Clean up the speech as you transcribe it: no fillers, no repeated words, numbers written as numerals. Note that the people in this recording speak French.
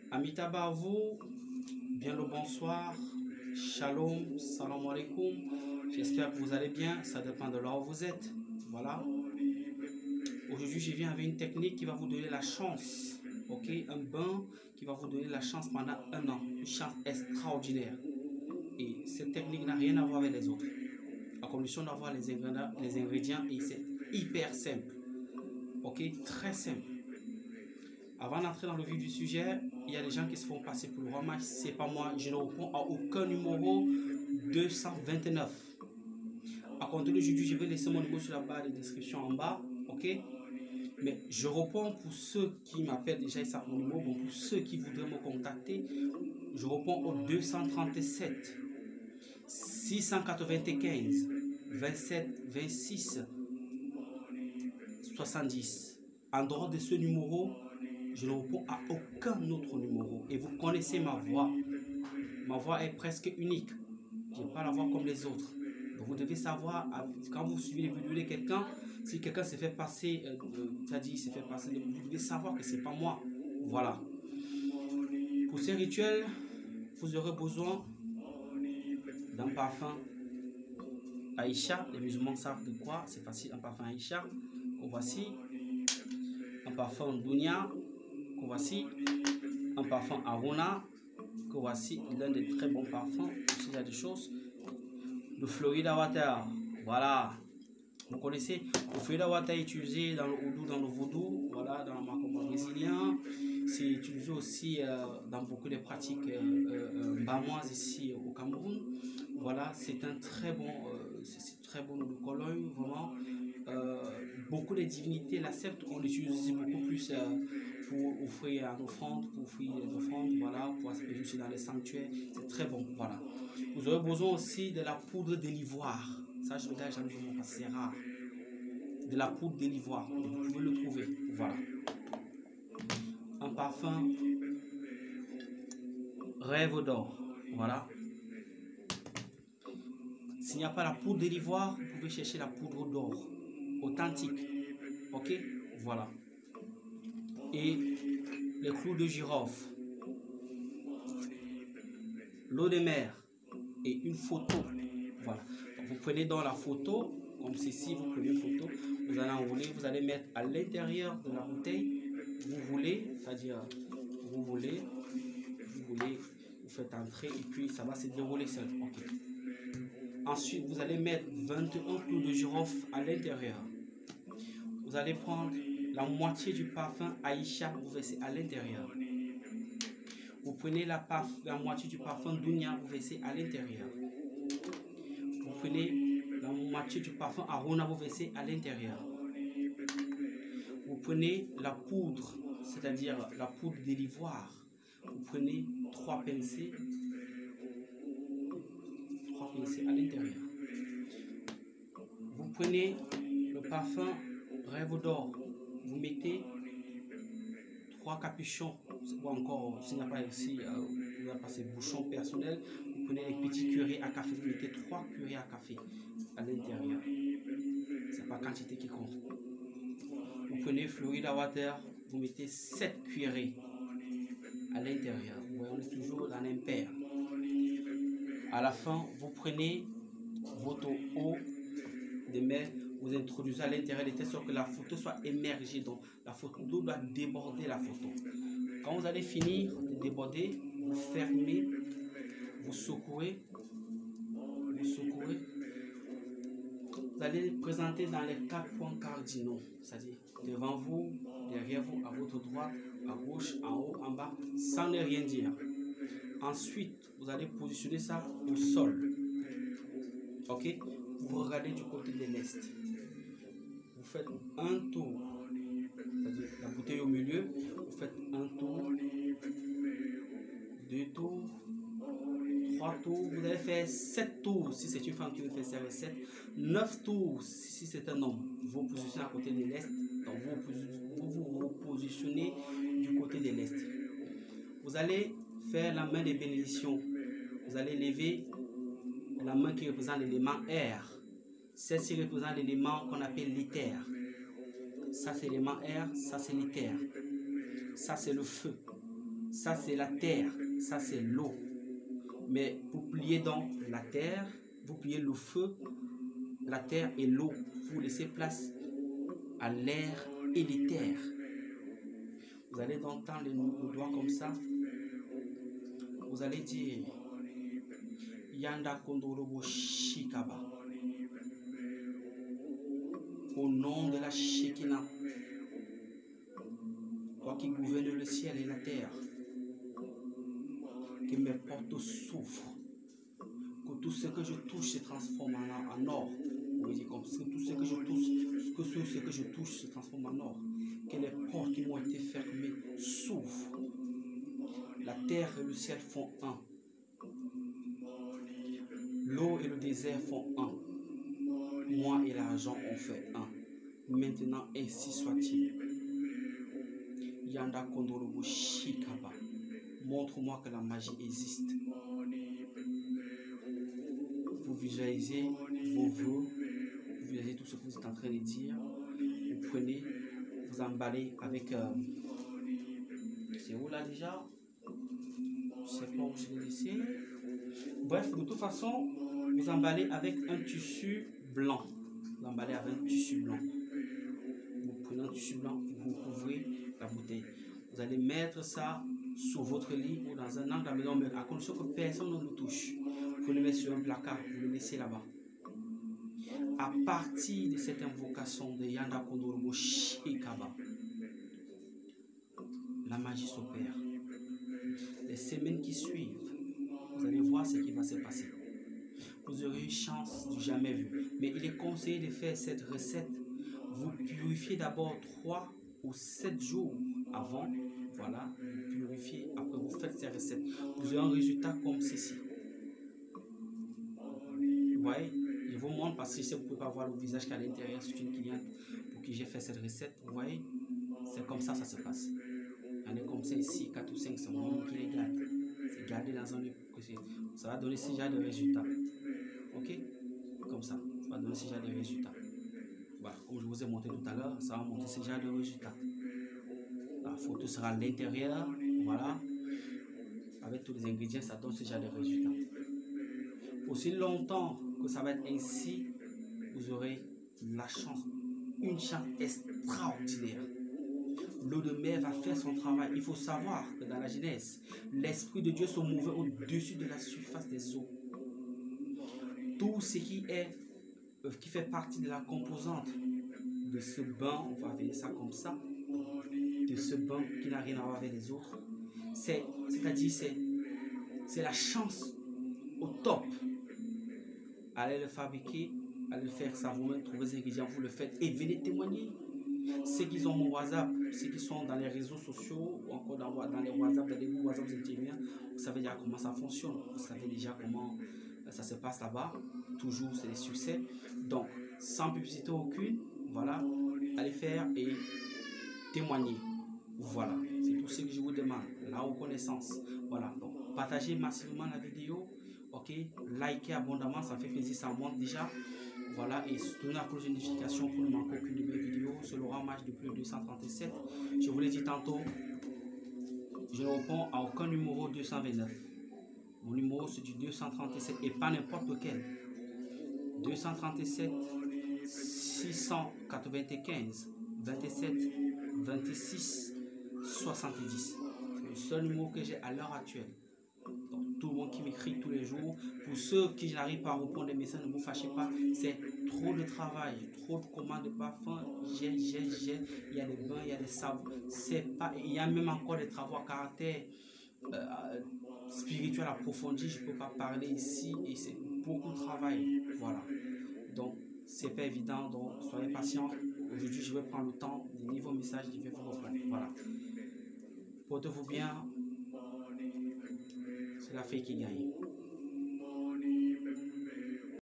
Amitaba à vous, bien le bonsoir, shalom, salam alaikum. J'espère que vous allez bien, ça dépend de là où vous êtes. Voilà. Aujourd'hui, je viens avec une technique qui va vous donner la chance, ok? Un bain qui va vous donner la chance pendant un an, une chance extraordinaire. Et cette technique n'a rien à voir avec les autres, à condition d'avoir les ingrédients et c'est hyper simple, ok? Très simple. Avant d'entrer dans le vif du sujet, il y a des gens qui se font passer pour le roi Max. C'est pas moi, je ne réponds à aucun numéro 229. À compter d'aujourd'hui, je vais laisser mon numéro sur la barre de description en bas, ok? Mais je réponds pour ceux qui m'appellent déjà, ils savent mon numéro. Bon, pour ceux qui voudraient me contacter, je réponds au 237 695 27 26 70. En dehors de ce numéro, je ne réponds à aucun autre numéro. Et vous connaissez ma voix. Ma voix est presque unique. Je n'ai pas la voix comme les autres. Donc vous devez savoir, quand vous suivez les vidéos de quelqu'un, si quelqu'un s'est fait passer, vous devez savoir que ce n'est pas moi. Voilà. Pour ces rituels, vous aurez besoin d'un parfum Aïcha. Les musulmans savent de quoi. C'est facile, un parfum Aïcha. Voici. Un parfum Dunia. Voici. Un parfum Arona. Que voici l'un des très bons parfums. Aussi, il y a des choses. Le Florida Water. Voilà. Vous connaissez le Florida Water est utilisé dans le houdou, dans le vaudou. Voilà, dans le macumba brésilien. C'est utilisé aussi dans beaucoup de pratiques bamoises ici au Cameroun. Voilà, c'est un très bon, très bon de Cologne, vraiment. Beaucoup de divinités l'acceptent. On l'utilise beaucoup plus pour offrir en offrande, pour offrir les offrandes, voilà, pour asperger aussi dans les sanctuaires. C'est très bon, voilà. Vous aurez besoin aussi de la poudre de l'ivoire. Ça, je regarde jamais souvent parce que c'est rare. De la poudre de l'ivoire, vous pouvez le trouver, voilà. Un parfum Rêve d'or, voilà. S'il n'y a pas la poudre de l'ivoire, vous pouvez chercher la poudre d'or, authentique, ok, voilà. Et les clous de girofle, l'eau de mer et une photo, voilà. Donc, vous prenez dans la photo, comme ceci, vous prenez une photo, vous allez enrouler, vous allez mettre à l'intérieur de la bouteille, vous voulez, c'est-à-dire, vous voulez, vous faites entrer et puis ça va se dérouler seul, ok. Ensuite, vous allez mettre 21 clous de girofle à l'intérieur. Vous allez prendre la moitié du parfum Aïcha, vous versez à l'intérieur. Vous prenez la moitié du parfum Dunia, vous versez à l'intérieur. Vous prenez la moitié du parfum Arona, vous versez à l'intérieur. Vous prenez la poudre, c'est-à-dire la poudre de l'ivoire. Vous prenez 3 pincées à l'intérieur. Vous prenez le parfum Rêve d'or, vous mettez 3 capuchons, ou encore, s'il n'y a pas ici, vous avez passé bouchon personnel, vous prenez les petits cuillerées à café, vous mettez 3 cuillerées à café à l'intérieur. C'est pas quantité qui compte. Vous prenez Florida Water, vous mettez 7 cuillerées à l'intérieur. Vous voyez, on est toujours dans l'impair. À la fin, vous prenez votre eau de mer, vous introduisez à l'intérieur de telle sorte que la photo soit émergée. Donc, la photo doit déborder la photo. Quand vous allez finir de déborder, vous fermez, vous secouez. Vous allez présenter dans les 4 points cardinaux, c'est-à-dire devant vous, derrière vous, à votre droite, à gauche, en haut, en bas, sans ne rien dire. Ensuite, vous allez positionner ça au sol. Ok? Vous regardez du côté de l'est. Vous faites un tour, c'est-à-dire la bouteille au milieu. Vous faites un tour, 2 tours, 3 tours. Vous allez faire 7 tours si c'est une femme qui veut faire servir 7. 9 tours si c'est un homme. Vous vous positionnez à côté de l'est. Donc vous vous positionnez du côté de l'est. Vous allez faire la main des bénédictions. Vous allez lever la main qui représente l'élément air. Celle-ci représente l'élément qu'on appelle l'éther. Ça c'est l'élément air, ça c'est l'éther. Ça c'est le feu. Ça, c'est la terre. Ça, c'est l'eau. Mais vous pliez donc la terre, vous pliez le feu, la terre et l'eau. Vous laissez place à l'air et l'éther. Vous allez donc tendre le doigt comme ça. Vous allez dire Yanda Kondorobo Shikaba. Au nom de la Shekinah, toi qui gouverne le ciel et la terre, que mes portes souffrent, que tout ce que je touche se transforme en or. Vous voyez, comme si tout ce que je touche, ce que je touche se transforme en or. Que les portes qui m'ont été fermées s'ouvrent. La terre et le ciel font un. L'eau et le désert font un. Moi et l'argent ont fait un. Maintenant, ainsi soit-il. Yanda Kondorobo Shikaba. Montre-moi que la magie existe. Vous visualisez vos vœux, vous visualisez tout ce que vous êtes en train de dire. Vous prenez, vous emballez avec... c'est où là déjà? Je ne sais pas où je l'ai laissé. Bref, de toute façon, vous emballez avec un tissu blanc. Vous emballez avec un tissu blanc. Vous prenez un tissu blanc, vous couvrez la bouteille. Vous allez mettre ça sur votre lit ou dans un angle de la maison, mais à condition que personne ne le touche. Vous le mettez sur un placard, vous le laissez là-bas. À partir de cette invocation de Yanda Kondorobo Shikaba, la magie s'opère. Les semaines qui suivent, vous allez voir ce qui va se passer. Vous aurez une chance du jamais vu. Mais il est conseillé de faire cette recette. Vous purifiez d'abord 3 ou 7 jours avant. Voilà, vous purifiez. Après, vous faites ces recettes. Vous aurez un résultat comme ceci. Vous voyez, je vous montre parce que vous ne pouvez pas voir le visage qu'il y a à l'intérieur. C'est une cliente pour qui j'ai fait cette recette. Vous voyez, c'est comme ça se passe. Il y en a comme ça ici, 4 ou 5, c'est moi qui les garde. C'est gardé dans un lieu. Ça va donner ce genre de résultats. Ok? Comme ça va donner ce genre de résultats. Voilà, comme je vous ai montré tout à l'heure, ça va montrer ce genre de résultats. La photo sera à l'intérieur. Voilà. Avec tous les ingrédients, ça donne ce genre de résultats. Aussi longtemps que ça va être ainsi, vous aurez la chance, une chance extraordinaire. L'eau de mer va faire son travail. Il faut savoir que dans la Genèse, l'Esprit de Dieu se mouvait au-dessus de la surface des eaux. Tout ce qui fait partie de la composante de ce bain, on va appeler ça comme ça, de ce bain qui n'a rien à voir avec les autres, c'est-à-dire c'est la chance au top. Allez le fabriquer, allez le faire ça vous-même, trouvez les ingrédients, vous le faites et venez témoigner. Ceux qui ont mon WhatsApp, ceux qui sont dans les réseaux sociaux ou encore dans les WhatsApp, dans les groupes WhatsApp intérieurs, vous savez déjà comment ça fonctionne, vous savez déjà comment ça se passe là-bas. Toujours c'est des succès. Donc sans publicité aucune, voilà, allez faire et témoigner. Voilà, c'est tout ce que je vous demande, la reconnaissance. Voilà, donc partagez massivement la vidéo, ok, likez abondamment, ça fait plaisir, ça monte déjà. Voilà, et donnez la cloche de notification pour ne manquer aucune de mes vidéos. C'est Laurent Match de plus 237. Je vous l'ai dit tantôt, je ne réponds à aucun numéro 229. Mon numéro c'est du 237 et pas n'importe lequel. 237 695 27 26 70. C'est le seul numéro que j'ai à l'heure actuelle. Donc, tout le monde qui m'écrit tous les jours, pour ceux qui n'arrivent pas à répondre des messages, ne vous fâchez pas, c'est trop de travail, trop de commandes de parfums, il y a des bains, il y a des savons, il y a même encore des travaux à caractère spirituel approfondi, je ne peux pas parler ici et c'est beaucoup de travail, voilà. Donc, c'est pas évident, donc soyez patients. Aujourd'hui, je vais prendre le temps de lire vos messages, je vais vous reprendre, voilà. Portez-vous bien, c'est la fille qui gagne.